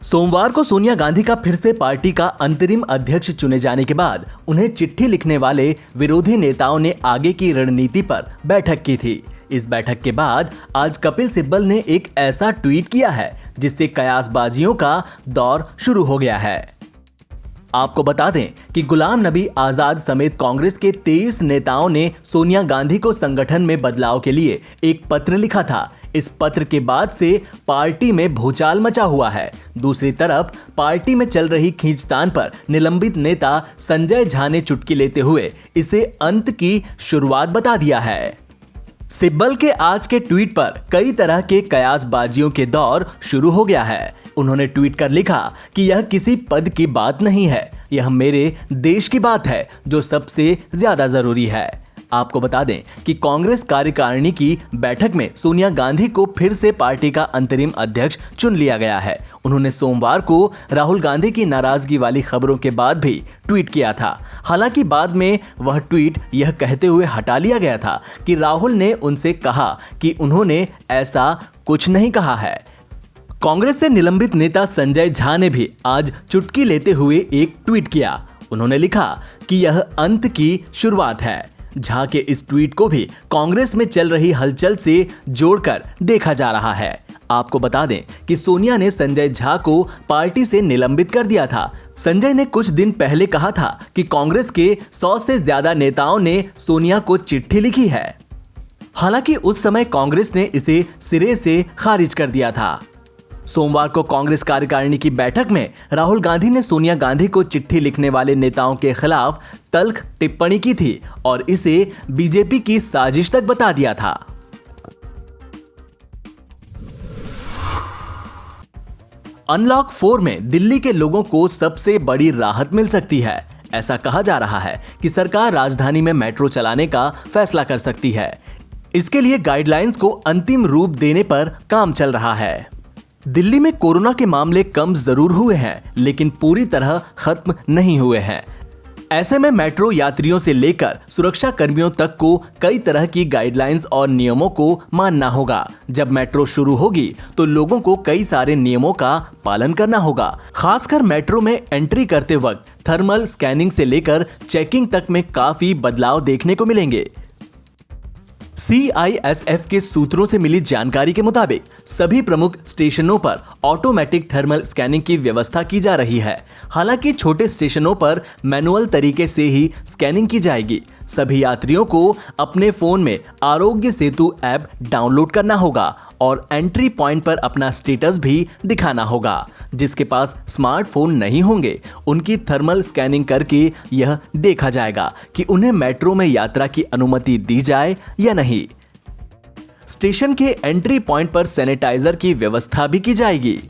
सोमवार को सोनिया गांधी का फिर से पार्टी का अंतरिम अध्यक्ष चुने जाने के बाद उन्हें चिट्ठी लिखने वाले विरोधी नेताओं ने आगे की रणनीति पर बैठक की थी। इस बैठक के बाद आज कपिल सिब्बल ने एक ऐसा ट्वीट किया है जिससे कयासबाजियों का दौर शुरू हो गया है। आपको बता दें कि गुलाम नबी आजाद समेत कांग्रेस के 23 नेताओं ने सोनिया गांधी को संगठन में बदलाव के लिए एक पत्र लिखा था। इस पत्र के बाद से पार्टी में भूचाल मचा हुआ है। दूसरी तरफ पार्टी में चल रही खींचतान पर निलंबित नेता संजय झा ने चुटकी लेते हुए इसे अंत की शुरुआत बता दिया है। सिब्बल के आज के ट्वीट पर कई तरह के कयासबाजियों के दौर शुरू हो गया है। उन्होंने ट्वीट कर लिखा कि यह किसी पद की बात नहीं है, यह मेरे देश की बात है जो सबसे ज्यादा जरूरी है। आपको बता दें कि कांग्रेस कार्यकारिणी की बैठक में सोनिया गांधी को फिर से पार्टी का अंतरिम अध्यक्ष चुन लिया गया है। उन्होंने सोमवार को राहुल गांधी की नाराजगी वाली खबरों के बाद भी ट्वीट किया था। हालांकि बाद में वह ट्वीट यह कहते हुए हटा लिया गया था कि राहुल ने उनसे कहा कि उन्होंने ऐसा कुछ नहीं कहा है। कांग्रेस से निलंबित नेता संजय झा ने भी आज चुटकी लेते हुए एक ट्वीट किया। उन्होंने लिखा कि यह अंत की शुरुआत है। झा के इस ट्वीट को भी कांग्रेस में चल रही हलचल से जोड़कर देखा जा रहा है। आपको बता दें कि सोनिया ने संजय झा को पार्टी से निलंबित कर दिया था। संजय ने कुछ दिन पहले कहा था कि कांग्रेस के 100 से ज्यादा नेताओं ने सोनिया को चिट्ठी लिखी है। हालांकि उस समय कांग्रेस ने इसे सिरे से खारिज कर दिया था। सोमवार को कांग्रेस कार्यकारिणी की बैठक में राहुल गांधी ने सोनिया गांधी को चिट्ठी लिखने वाले नेताओं के खिलाफ तल्ख टिप्पणी की थी और इसे बीजेपी की साजिश तक बता दिया था। अनलॉक 4 में दिल्ली के लोगों को सबसे बड़ी राहत मिल सकती है। ऐसा कहा जा रहा है कि सरकार राजधानी में मेट्रो चलाने का फैसला कर सकती है। इसके लिए गाइडलाइंस को अंतिम रूप देने पर काम चल रहा है। दिल्ली में कोरोना के मामले कम जरूर हुए हैं, लेकिन पूरी तरह खत्म नहीं हुए हैं। ऐसे में मेट्रो यात्रियों से लेकर सुरक्षा कर्मियों तक को कई तरह की गाइडलाइंस और नियमों को मानना होगा। जब मेट्रो शुरू होगी तो लोगों को कई सारे नियमों का पालन करना होगा। खासकर मेट्रो में एंट्री करते वक्त थर्मल स्कैनिंग से लेकर चेकिंग तक में काफी बदलाव देखने को मिलेंगे। CISF के सूत्रों से मिली जानकारी के मुताबिक सभी प्रमुख स्टेशनों पर ऑटोमेटिक थर्मल स्कैनिंग की व्यवस्था की जा रही है। हालांकि छोटे स्टेशनों पर मैनुअल तरीके से ही स्कैनिंग की जाएगी। सभी यात्रियों को अपने फोन में आरोग्य सेतु ऐप डाउनलोड करना होगा और एंट्री पॉइंट पर अपना स्टेटस भी दिखाना होगा। जिसके पास स्मार्टफोन नहीं होंगे उनकी थर्मल स्कैनिंग करके यह देखा जाएगा कि उन्हें मेट्रो में यात्रा की अनुमति दी जाए या नहीं। स्टेशन के एंट्री पॉइंट पर सैनिटाइजर की व्यवस्था भी की जाएगी।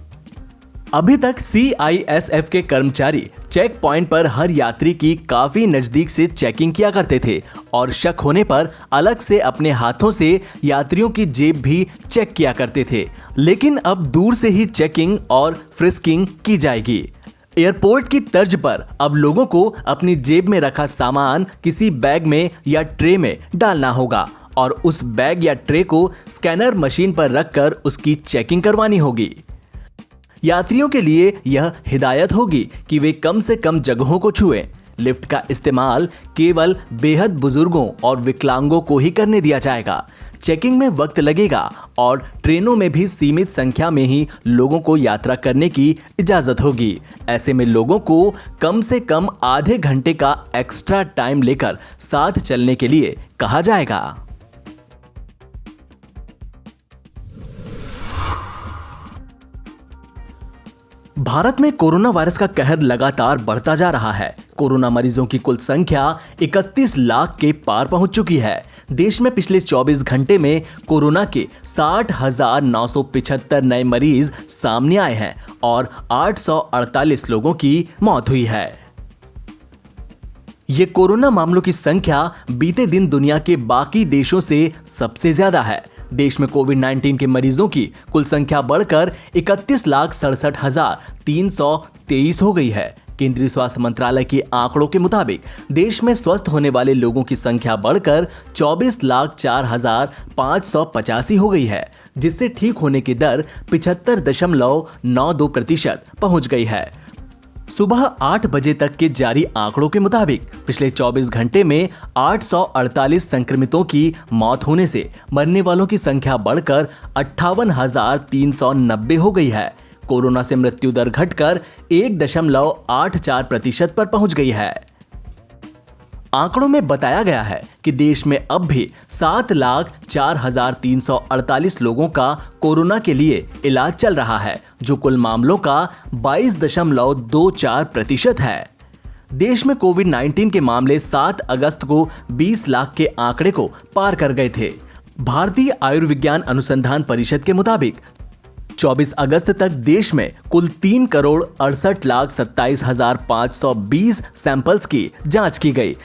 अभी तक CISF के कर्मचारी चेक पॉइंट पर हर यात्री की काफी नजदीक से चेकिंग किया करते थे और शक होने पर अलग से अपने हाथों से यात्रियों की जेब भी चेक किया करते थे। लेकिन अब दूर से ही चेकिंग और फ्रिस्किंग की जाएगी। एयरपोर्ट की तर्ज पर अब लोगों को अपनी जेब में रखा सामान किसी बैग में या ट्रे में डालना होगा और उस बैग या ट्रे को स्कैनर मशीन पर रखकर उसकी चेकिंग करवानी होगी। यात्रियों के लिए यह हिदायत होगी कि वे कम से कम जगहों को छुएं। लिफ्ट का इस्तेमाल केवल बेहद बुजुर्गों और विकलांगों को ही करने दिया जाएगा। चेकिंग में वक्त लगेगा और ट्रेनों में भी सीमित संख्या में ही लोगों को यात्रा करने की इजाजत होगी। ऐसे में लोगों को कम से कम आधे घंटे का एक्स्ट्रा टाइम लेकर साथ चलने के लिए कहा जाएगा। भारत में कोरोना वायरस का कहर लगातार बढ़ता जा रहा है। कोरोना मरीजों की कुल संख्या 31 लाख के पार पहुंच चुकी है। देश में पिछले 24 घंटे में कोरोना के 60,975 नए मरीज सामने आए हैं और 848 लोगों की मौत हुई है। ये कोरोना मामलों की संख्या बीते दिन दुनिया के बाकी देशों से सबसे ज्यादा है। देश में कोविड-19 के मरीजों की कुल संख्या बढ़कर 31,67,323 हो गई है। केंद्रीय स्वास्थ्य मंत्रालय के आंकड़ों के मुताबिक देश में स्वस्थ होने वाले लोगों की संख्या बढ़कर 24,04,585 हो गई है, जिससे ठीक होने की दर 75.92% पहुंच गई है। सुबह 8 बजे तक के जारी आंकड़ों के मुताबिक पिछले 24 घंटे में 848 संक्रमितों की मौत होने से मरने वालों की संख्या बढ़कर 58,390 हो गई है। कोरोना से मृत्यु दर घटकर 1.84% पर पहुंच गई है। आंकड़ों में बताया गया है कि देश में अब भी 7,04,348 लोगों का कोरोना के लिए इलाज चल रहा है, जो कुल मामलों का 22.24% है। देश में कोविड-19 के मामले 7 अगस्त को 20 लाख के आंकड़े को पार कर गए थे। भारतीय आयुर्विज्ञान अनुसंधान परिषद के मुताबिक 24 अगस्त तक देश में कुल 3,68,27,520 सैंपल्स की जांच की गई,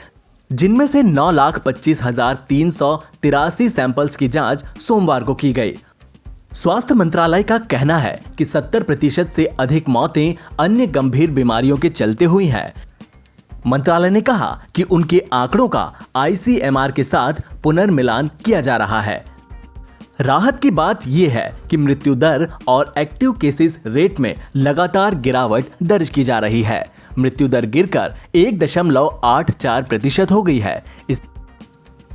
जिनमें से 9,25,383 सैंपल्स की जांच सोमवार को की गई। स्वास्थ्य मंत्रालय का कहना है कि 70% से अधिक मौतें अन्य गंभीर बीमारियों के चलते हुई हैं। मंत्रालय ने कहा कि उनके आंकड़ों का ICMR के साथ पुनर्मिलान किया जा रहा है। राहत की बात यह है कि मृत्यु दर और एक्टिव केसेस रेट में लगातार गिरावट दर्ज की जा रही है। मृत्यु दर गिरकर 1.84% हो गई है।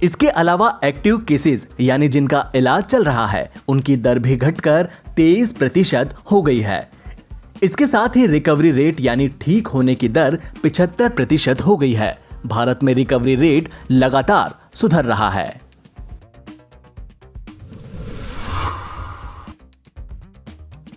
इसके अलावा एक्टिव केसेस यानी जिनका इलाज चल रहा है, उनकी दर भी घटकर 23% हो गई है। इसके साथ ही रिकवरी रेट यानी ठीक होने की दर 75% हो गई है। भारत में रिकवरी रेट लगातार सुधर रहा है।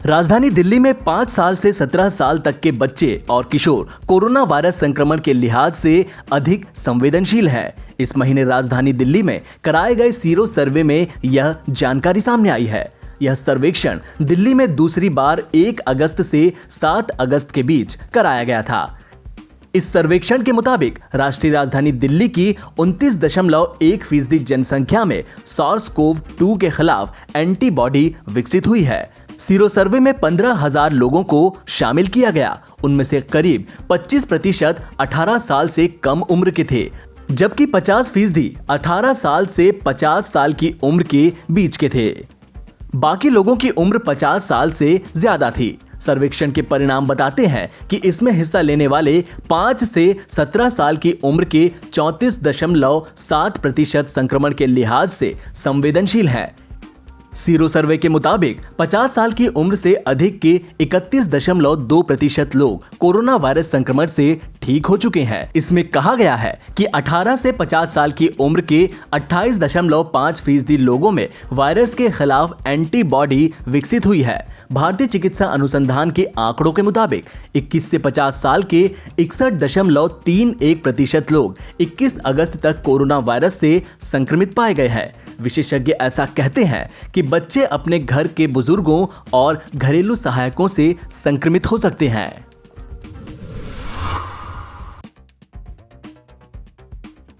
राजधानी दिल्ली में 5 साल से 17 साल तक के बच्चे और किशोर कोरोना वायरस संक्रमण के लिहाज से अधिक संवेदनशील हैं। इस महीने राजधानी दिल्ली में कराए गए सीरो सर्वे में यह जानकारी सामने आई है। यह सर्वेक्षण दिल्ली में दूसरी बार 1 अगस्त से 7 अगस्त के बीच कराया गया था। इस सर्वेक्षण के मुताबिक राष्ट्रीय राजधानी दिल्ली की 29.1% जनसंख्या में SARS-CoV-2 के खिलाफ एंटीबॉडी विकसित हुई है। सीरो सर्वे में 15,000 लोगों को शामिल किया गया। उनमें से करीब 25% 18 साल से कम उम्र के थे, जबकि 50% 18 साल से 50 साल की उम्र के बीच के थे। बाकी लोगों की उम्र 50 साल से ज्यादा थी। सर्वेक्षण के परिणाम बताते हैं कि इसमें हिस्सा लेने वाले 5 से 17 साल की उम्र के 34.7% संक्रमण के लिहाज से संवेदनशील हैं। सीरो सर्वे के मुताबिक 50 साल की उम्र से अधिक के 31.2% लोग कोरोना वायरस संक्रमण से ठीक हो चुके हैं। इसमें कहा गया है कि 18 से 50 साल की उम्र के 28.5% लोगों में वायरस के खिलाफ एंटीबॉडी विकसित हुई है। भारतीय चिकित्सा अनुसंधान के आंकड़ों के मुताबिक 21 से 50 साल के 61.31% लोग 21 अगस्त तक कोरोना वायरस से संक्रमित पाए गए हैं। विशेषज्ञ ऐसा कहते हैं कि बच्चे अपने घर के बुजुर्गों और घरेलू सहायकों से संक्रमित हो सकते हैं।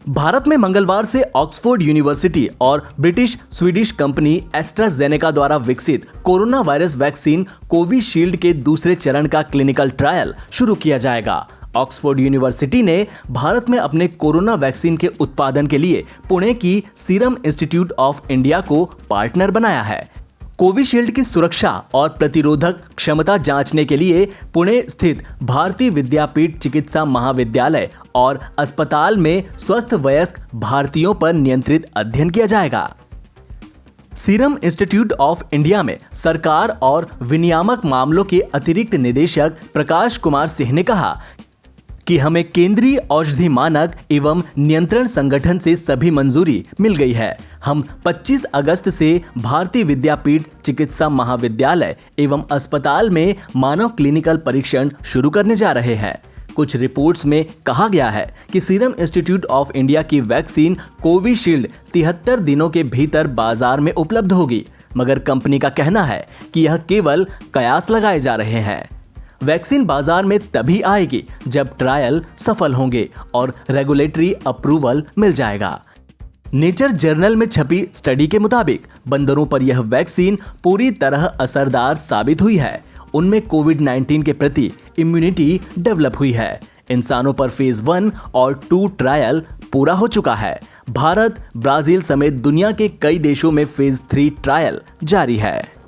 भारत में मंगलवार से ऑक्सफोर्ड यूनिवर्सिटी और ब्रिटिश स्वीडिश कंपनी एस्ट्राजेनेका द्वारा विकसित कोरोना वायरस वैक्सीन कोविशील्ड के दूसरे चरण का क्लिनिकल ट्रायल शुरू किया जाएगा। ऑक्सफोर्ड यूनिवर्सिटी ने भारत में अपने कोरोना वैक्सीन के उत्पादन के लिए पुणे की सीरम इंस्टीट्यूट ऑफ इंडिया को पार्टनर बनाया है। कोविशील्ड की सुरक्षा और प्रतिरोधक क्षमता जांचने के लिए पुणे स्थित भारतीय विद्यापीठ चिकित्सा महाविद्यालय और अस्पताल में स्वस्थ वयस्क भारतीयों पर नियंत्रित अध्ययन किया जाएगा। सीरम इंस्टीट्यूट ऑफ इंडिया में सरकार और विनियामक मामलों के अतिरिक्त निदेशक प्रकाश कुमार सिंह ने कहा कि हमें केंद्रीय औषधि मानक एवं नियंत्रण संगठन से सभी मंजूरी मिल गई है। हम 25 अगस्त से भारतीय विद्यापीठ चिकित्सा महाविद्यालय एवं अस्पताल में मानव क्लिनिकल परीक्षण शुरू करने जा रहे हैं। कुछ रिपोर्ट्स में कहा गया है कि सीरम इंस्टीट्यूट ऑफ इंडिया की वैक्सीन कोविशील्ड 73 दिनों के भीतर बाजार में उपलब्ध होगी, मगर कंपनी का कहना है कि यह केवल कयास लगाए जा रहे हैं। वैक्सीन बाजार में तभी आएगी जब ट्रायल सफल होंगे और रेगुलेटरी अप्रूवल मिल जाएगा। नेचर जर्नल में छपी स्टडी के मुताबिक बंदरों पर यह वैक्सीन पूरी तरह असरदार साबित हुई है। उनमें कोविड-19 के प्रति इम्यूनिटी डेवलप हुई है। इंसानों पर फेज 1 और 2 ट्रायल पूरा हो चुका है। भारत, ब्राजील समेत दुनिया के कई देशों में फेज 3 ट्रायल जारी है।